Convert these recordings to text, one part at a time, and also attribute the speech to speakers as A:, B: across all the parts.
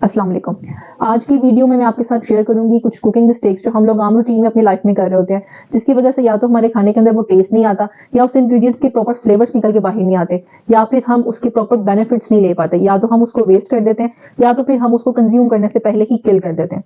A: अस्सलाम वालेकुम। आज की वीडियो में मैं आपके साथ शेयर करूंगी कुछ कुकिंग मिस्टेक्स जो हम लोग आम रूटीन में अपनी लाइफ में कर रहे होते हैं, जिसकी वजह से या तो हमारे खाने के अंदर वो टेस्ट नहीं आता, या उस इंग्रेडिएंट्स के प्रॉपर फ्लेवर्स निकल के बाहर नहीं आते, या फिर हम उसके प्रॉपर बेनिफिट्स नहीं ले पाते, या तो हम उसको वेस्ट कर देते हैं, या तो फिर हम उसको कंज्यूम करने से पहले ही किल कर देते हैं।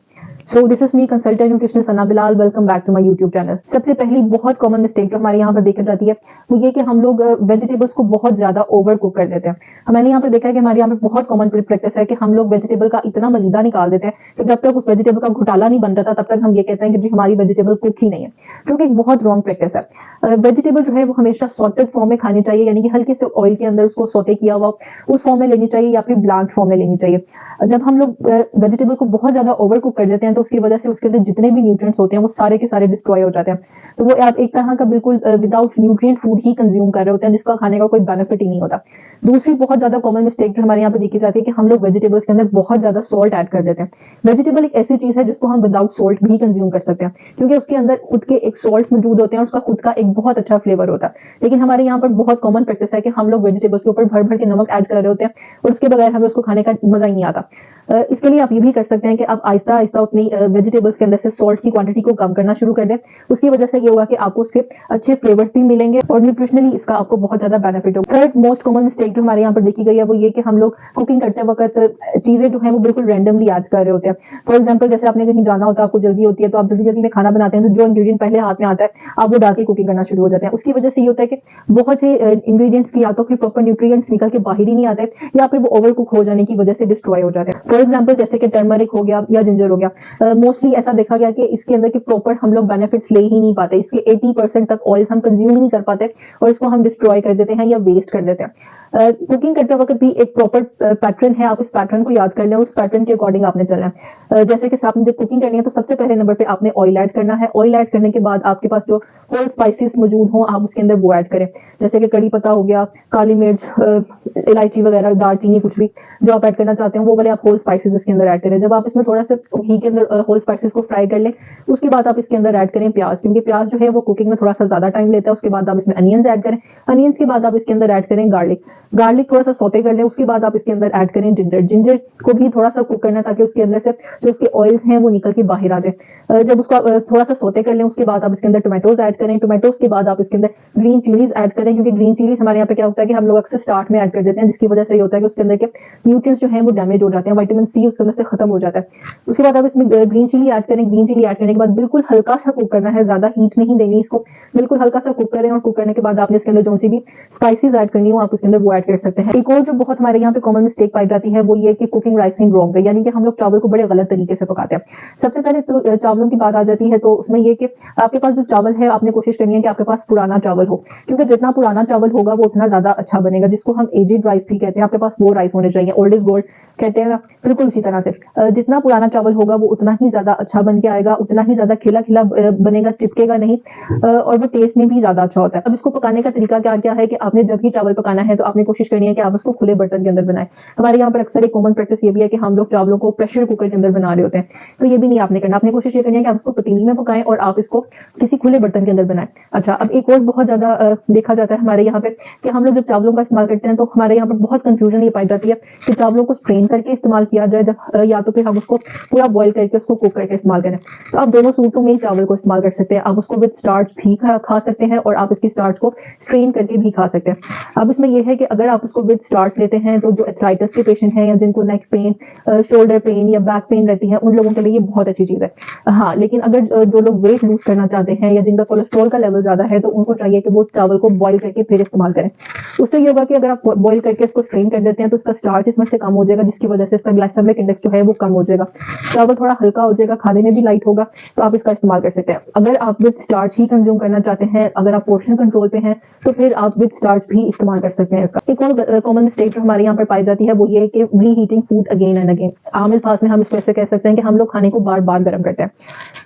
A: So this is me consultant nutritionist Sana Bilal. Welcome back to my YouTube channel. सबसे पहली बहुत कॉमन मिस्टेक जो हमारे यहाँ पर देखी जाती है वो ये कि हम लोग वेजिटेबल्स को बहुत ज्यादा ओवर कुक कर देते हैं। मैंने यहाँ पर देखा है कि हमारे यहाँ पर बहुत कॉमन प्रैक्टिस है कि हम लोग वेजिटेबल का इतना मलीदा निकाल देते हैं कि जब तक उस वेजिटेबल का घोटाला नहीं बन रहा तब तक हम ये कहते हैं कि जी हमारी वेजिटेबल कुक ही नहीं है, जो कि एक बहुत रॉन्ग प्रैक्टिस है। वेजिटेबल जो है वो हमेशा सॉटेड फॉर्म में खानी चाहिए, यानी कि हल्के से ऑयल के अंदर उसको सौते किया हुआ उस फॉर्म में लेनी चाहिए, या फिर ब्लैंक फॉर्म में लेनी चाहिए। जब हम लोग वेजिटेबल को बहुत ज्यादा ओवर कुक कर देते हैं तो उसकी वजह से उसके अंदर जितने भी न्यूट्रिएंट्स होते हैं वो सारे के सारे डिस्ट्रॉय हो जाते हैं। तो वो आप एक तरह का बिल्कुल विदाउट न्यूट्रिएंट फूड ही कंज्यूम कर रहे होते हैं, जिसका खाने का कोई बेनिफिट ही नहीं होता। दूसरी बहुत ज्यादा कॉमन मिस्टेक जो हमारे यहाँ पे देखी जाती है कि हम लोग वेजिटेबल्स के अंदर बहुत ज्यादा सॉल्ट ऐड कर देते हैं। वेजिटेबल एक ऐसी चीज है जिसको हम विदाउट सॉल्ट भी कंज्यूम कर सकते हैं, क्योंकि उसके अंदर खुद के एक सॉल्ट मौजूद होते हैं और उसका खुद का एक बहुत अच्छा फ्लेवर होता है। लेकिन हमारे यहाँ पर बहुत कॉमन प्रैक्टिस है कि हम लोग वेजिटेबल्स के ऊपर भर भर के नमक ऐड कर रहे होते हैं और उसके बगैर हमें उसको खाने का मजा ही नहीं आता। इसके लिए आप ये भी कर सकते हैं कि आप आहिस्ता आहिस्ता अपनी वेजिटेबल्स के अंदर से सॉल्ट की क्वांटिटी को कम करना शुरू कर दें। उसकी वजह से ये होगा कि आपको उसके अच्छे फ्लेवर्स भी मिलेंगे और न्यूट्रिशनली इसका आपको बहुत ज्यादा बेनिफिट होगा। थर्ड मोस्ट कॉमन मिस्टेक जो हमारे यहाँ पर देखी गई है वो ये कि हम लोग कुकिंग करते वक्त चीजें जो है वो बिल्कुल रैंडमली ऐड कर रहे होते हैं। फॉर एग्जाम्पल, जैसे आपने कहीं जाना होता है, आपको जल्दी होती है, तो आप जल्दी जल्दी में खाना बनाते हैं, तो जो इंग्रेडिएंट पहले हाथ में आता है आप वो डाल के कुकिंग करना शुरू हो जाते हैं। उसकी वजह से ये होता है कि बहुत से इंग्रेडिएंट्स की या तो फिर प्रॉपर न्यूट्रिएंट्स निकल के बाहर ही नहीं आते, या फिर वो ओवर कुक हो जाने की वजह से डिस्ट्रॉय हो जाते हैं। फॉर एग्जाम्पल, जैसे कि टर्मरिक हो गया या जिंजर हो गया, मोस्टली ऐसा देखा गया कि इसके अंदर के प्रॉपर हम लोग बेनिफिट्स ले ही नहीं पाते। इसके 80% तक ऑयल हम कंज्यूम नहीं कर पाते और इसको हम डिस्ट्रॉय कर देते हैं या वेस्ट कर देते हैं। कुकिंग करते वक्त भी एक प्रॉपर पैटर्न है, आप इस पैटर्न को याद कर लें और उस पैटर्न के अकॉर्डिंग आपने चलना है। जैसे कि आपने जब कुकिंग करनी है तो सबसे पहले नंबर पे आपने ऑयल ऐड करना है। ऑयल ऐड करने के बाद आपके पास जो होल स्पाइसेस मौजूद हों आप उसके अंदर वो ऐड करें, जैसे कि कड़ी पत्ता हो गया, काली मिर्च, इलायची वगैरह, दालचीनी, कुछ भी जो आप ऐड करना चाहते हैं वो वाले आप होल स्पाइसेस इसके अंदर ऐड करें। जब आप इसमें थोड़ा सा घी के अंदर होल स्पाइसेस को फ्राई कर लें उसके बाद आप इसके अंदर ऐड करें प्याज, क्योंकि प्याज जो है वो कुकिंग में थोड़ा सा ज्यादा टाइम लेता है। उसके बाद आप इसमें अनियंस ऐड करें। अनियंस के बाद आप इसके अंदर ऐड करें गार्लिक। गार्लिक थोड़ा सा सौते कर लें। उसके बाद आप इसके अंदर ऐड करें जिंजर। जिंजर को भी थोड़ा सा कुक करना ताकि उसके अंदर से जो उसके ऑयल्स हैं वो निकल के बाहर आ जाए। जब उसका थोड़ा सा सौते कर लें उसके बाद आप इसके अंदर टोमेटोज ऐड करें। टोमेटोज के बाद आप इसके अंदर ग्रीन चिलीज ऐड करें, क्योंकि ग्रीन चिलीज हमारे यहाँ पे क्या होता है कि हम लोग अक्सर स्टार्ट में ऐड कर देते हैं, जिसकी वजह से ये होता है कि उसके अंदर के न्यूट्रिएंट्स जो हैं वो डैमेज हो जाते हैं, विटामिन सी उसके अंदर से खत्म हो जाता है। उसके बाद आप इसमें ग्रीन चिली ऐड करें। ग्रीन चिली ऐड करने के बाद बिल्कुल हल्का सा कुक करना है, ज्यादा हीट नहीं देनी इसको, बिल्कुल हल्का सा कुक करें। और कुक करने के बाद आपने इसके अंदर जो सी भी स्पाइसेस ऐड करनी हो आप उसके अंदर वो ऐड कर सकते हैं। एक और जो बहुत हमारे यहाँ पे कॉमन मिस्टेक पाई जाती है वो ये कि cooking rice in wrong way, यानी कि हम लोग चावल को बड़े गलत तरीके से पकाते हैं। सबसे पहले तो चावलों की बात आ जाती है, तो उसमें ये कि आपके पास जो चावल है आपने कोशिश करनी है कि आपके पास पुराना चावल हो, क्योंकि जितना पुराना चावल होगा वो उतना ज्यादा अच्छा बनेगा, जिसको हम एजेड राइस भी कहते हैं। आपके पास वो राइस होने चाहिए, ओल्ड इज गोल्ड कहते हैं ना, बिल्कुल उसी तरह से जितना पुराना चावल होगा वो उतना ही ज्यादा अच्छा बन के आएगा, उतना ही ज्यादा खिला खिला बनेगा, चिपकेगा नहीं, और वो टेस्ट में भी ज्यादा अच्छा होता है। अब इसको पकाने का तरीका क्या क्या है कि आपने जब भी चावल पकाना है तो आपने कोशिश करनी है कि आप उसको खुले बर्तन के अंदर बनाएं। हमारे यहाँ पर अक्सर एक कॉमन प्रैक्टिस ये भी है कि हम लोग चावलों को प्रेशर कुकर के अंदर बना रहे होते हैं, तो ये भी नहीं आपने करना। आपने कोशिश ये करनी है कि आप उसको पतीली में पकाएं और आप इसको किसी खुले बर्तन के अंदर बनाएं। अच्छा, अब एक और बहुत ज्यादा देखा जाता है हमारे यहाँ पे कि हम लोग जब चावलों का इस्तेमाल करते हैं तो हमारे यहाँ पर बहुत कंफ्यूजन ये पाई जाती है कि चावलों को स्ट्रेन करके इस्तेमाल किया जाए जब या तो फिर हम उसको पूरा बॉईल करके उसको कुक करके इस्तेमाल करें। तो आप दोनों सूरतों में ही चावल को इस्तेमाल कर सकते हैं। आप उसको विद स्टार्च भी खा सकते हैं और आप इसकी स्टार्च को स्ट्रेन करके भी खा सकते हैं। अब इसमें यह है कि अगर आप उसको विद स्टार्च लेते हैं तो जो एथराइटिस के पेशेंट हैं या जिनको नेक पेन, शोल्डर पेन या बैक पेन रहती है उन लोगों के लिए ये बहुत अच्छी चीज है। हाँ, लेकिन अगर जो लोग वेट लूज करना चाहते हैं या जिनका कोलेस्ट्रॉल का लेवल ज्यादा है तो उनको चाहिए कि वो चावल को बॉईल करके फिर इस्तेमाल करें। उससे ये होगा कि अगर आप बॉईल करके इसको स्ट्रेन कर देते हैं तो इसका स्टार्च इसमें से कम हो जाएगा, जिसकी वजह से इसका ग्लाइसेमिक इंडेक्स जो है वो कम हो जाएगा, चावल थोड़ा हल्का हो जाएगा, खाने में भी लाइट होगा, तो आप इसका इस्तेमाल कर सकते हैं। अगर आप विद स्टार्च ही कंज्यूम करना चाहते हैं, अगर आप पोर्शन कंट्रोल पे हैं तो फिर आप विद स्टार्च भी इस्तेमाल कर सकते हैं इसका। एक और कॉमन मिस्टेक जो हमारे यहाँ पर पाई जाती है वो ये है कि reheating food again and again. आम अल्फाज में हम इसको ऐसे कह सकते हैं कि हम लोग खाने को बार बार गर्म करते हैं।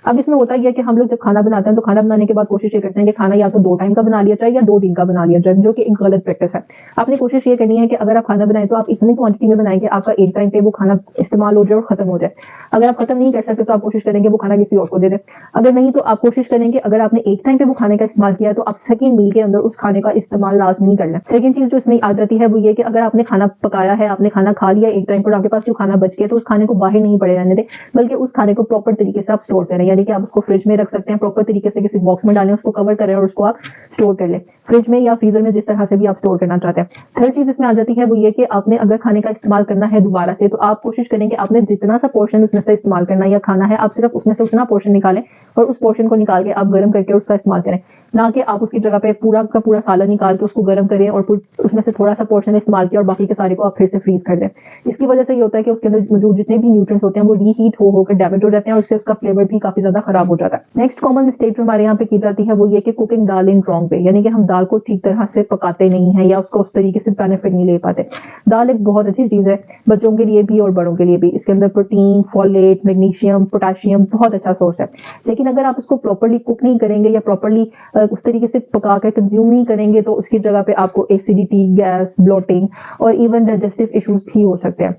A: अब इसमें होता यह है कि हम लोग जब खाना बनाते हैं तो खाना बनाने के बाद कोशिश ये करते हैं कि खाना या तो 2 टाइम का बना लिया जाए या 2 दिन का बना लिया जाए, जो कि एक गलत प्रैक्टिस है। आपने कोशिश ये करनी है कि अगर आप खाना बनाएं तो आप इतनी क्वांटिटी में बनाएं कि आपका एक टाइम पे वो खाना खाना इस्तेमाल हो जाए और खत्म हो जाए। अगर आप खत्म नहीं कर सकते तो आप कोशिश करेंगे वो खाना किसी और को दे दें। अगर नहीं तो आप कोशिश करेंगे अगर आपने एक टाइम पे वो खाने का इस्तेमाल किया तो आप सेकंड मील के अंदर उस खाने का इस्तेमाल लाजमी कर लें। सेकंड चीज जो इसमें आ जाती है वो ये कि अगर आपने खाना पकाया है, आपने खाना खा लिया एक टाइम पर, आपके पास जो खाना बच गया तो उस खाने को बाहर नहीं पड़े रहने दें, बल्कि उस खाने को प्रॉपर तरीके से आप स्टोर करें। यानी कि आप उसको फ्रिज में रख सकते हैं, प्रॉपर तरीके से किसी बॉक्स में डालें, उसको कवर करें और उसको आप स्टोर कर लें फ्रिज में या फ्रीजर में, जिस तरह से भी आप स्टोर करना चाहते हैं। थर्ड चीज इसमें आ जाती है वो ये कि आपने अगर खाने का इस्तेमाल करना है दोबारा से तो आप कोशिश करेंगे आपने जितना सा पोर्शन उसमें से इस्तेमाल करना है या खाना है, आप सिर्फ उसमें से उतना पोर्शन निकालें और उस पोर्शन को निकाल के आप गर्म करके उसका इस्तेमाल करें, ना कि आप उसकी जगह पे पूरा का पूरा सालन निकाल के उसको गर्म करें और उसमें से थोड़ा सा पोर्शन इस्तेमाल किया और बाकी के सारे को आप फिर से फ्रीज कर दें। इसकी वजह से ये होता है कि उसके अंदर मौजूद जितने भी न्यूट्रिएंट्स होते हैं वो रीहीट होकर डैमेज हो जाते हैं और उससे उसका फ्लेवर भी काफी ज्यादा खराब हो जाता है। नेक्स्ट कॉमन मिस्टेक जो हमारे यहाँ पे की जाती है वो ये कि cooking dal in wrong way, यानी कि हम दाल को ठीक तरह से पकाते नहीं है या उसको उस तरीके से बेनिफिट नहीं ले पाते। दाल एक बहुत अच्छी चीज है बच्चों के लिए भी और बड़ों के लिए भी। इसके अंदर प्रोटीन, फॉलेट, मैग्नीशियम, पोटेशियम बहुत अच्छा सोर्स है। लेकिन अगर आप उसको प्रॉपर्ली कुक नहीं करेंगे या प्रॉपर्ली उस तरीके से पका कर कंज्यूम नहीं करेंगे तो उसकी जगह पे आपको एसिडिटी, गैस, ब्लोटिंग और इवन डाइजेस्टिव इश्यूज भी हो सकते हैं।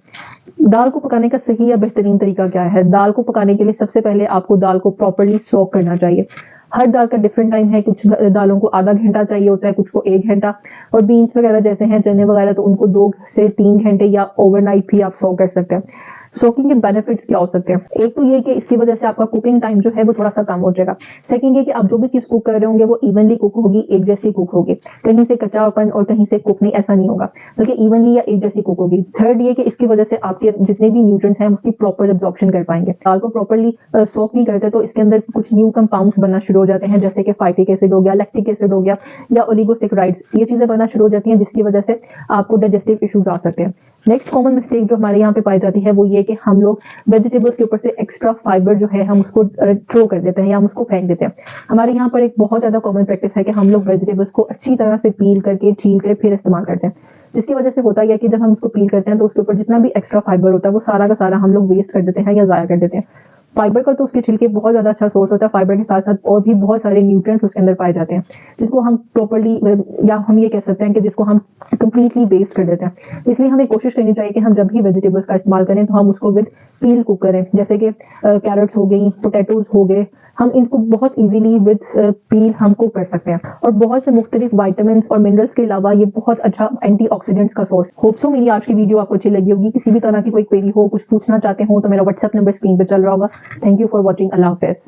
A: दाल को पकाने का सही या बेहतरीन तरीका क्या है? दाल को पकाने के लिए सबसे पहले आपको दाल को प्रॉपर्ली सोक करना चाहिए। हर दाल का डिफरेंट टाइम है, कुछ दालों को आधा घंटा चाहिए होता है, कुछ को 1 घंटा, और बीन्स वगैरह जैसे हैं, चने वगैरह, तो उनको 2 से 3 घंटे या ओवरनाइट भी आप सोक कर सकते हैं। सोकिंग के बेनिफिट्स क्या हो सकते हैं? एक तो ये कि इसकी वजह से आपका कुकिंग टाइम जो है वो थोड़ा सा कम हो जाएगा। सेकंड ये कि आप जो भी चीज कुक कर रहे होंगे वो इवनली कुक होगी, एक जैसी कुक होगी, कहीं से कच्चापन और कहीं से कुक नहीं, ऐसा नहीं होगा, बल्कि इवनली या एक जैसी कुक होगी। थर्ड ये कि इसकी वजह से आपके जितने भी न्यूट्रिएंट्स हैं उसकी प्रॉपर एब्जॉर्प्शन कर पाएंगे। दाल को प्रॉपर्ली सोक नहीं करते तो इसके अंदर कुछ न्यू कंपाउंड्स बनना शुरू हो जाते हैं, जैसे कि फाइटिक एसिड हो गया, लैक्टिक एसिड हो गया या ओलिगोसैकेराइड्स, ये चीजें बनना शुरू हो जाती हैं जिसकी वजह से आपको डाइजेस्टिव इश्यूज आ सकते हैं। नेक्स्ट कॉमन मिस्टेक जो हमारे यहाँ पे पाई जाती है वो ये कि हम लोग वेजिटेबल्स के ऊपर से एक्स्ट्रा फाइबर जो है हम उसको थ्रो कर देते हैं या हम उसको फेंक देते हैं। हमारे यहाँ पर एक बहुत ज्यादा कॉमन प्रैक्टिस है कि हम लोग वेजिटेबल्स को अच्छी तरह से पील करके, छील के फिर इस्तेमाल करते हैं, जिसकी वजह से होता है कि जब हम उसको पील करते हैं तो उसके ऊपर जितना भी एक्स्ट्रा फाइबर होता है वो सारा का सारा हम लोग वेस्ट कर देते हैं या जाया कर देते हैं। फाइबर का तो उसके छिलके बहुत ज्यादा अच्छा सोर्स होता है, फाइबर के साथ साथ और भी बहुत सारे न्यूट्रिएंट्स उसके अंदर पाए जाते हैं जिसको हम प्रॉपर्ली, या हम ये कह सकते हैं कि जिसको हम कंप्लीटली वेस्ट कर देते हैं। इसलिए हमें कोशिश करनी चाहिए कि हम जब भी वेजिटेबल्स का इस्तेमाल करें तो हम उसको विद पील कुक करें, जैसे कि कैरेट्स हो गई, पोटैटोज हो गए, हम इनको बहुत इजीली विद पील हम कुक कर सकते हैं। और बहुत से मुख्तलिफ विटामिन और मिनरल्स के अलावा ये बहुत अच्छा एंटीऑक्सीडेंट्स का सोर्स। होप सो मेरी आज की वीडियो आपको अच्छी लगी होगी। किसी भी तरह की कोई क्वेरी हो, कुछ पूछना चाहते हो तो मेरा व्हाट्सएप नंबर स्क्रीन पर चल रहा होगा। Thank you for watching. Allah Hafiz.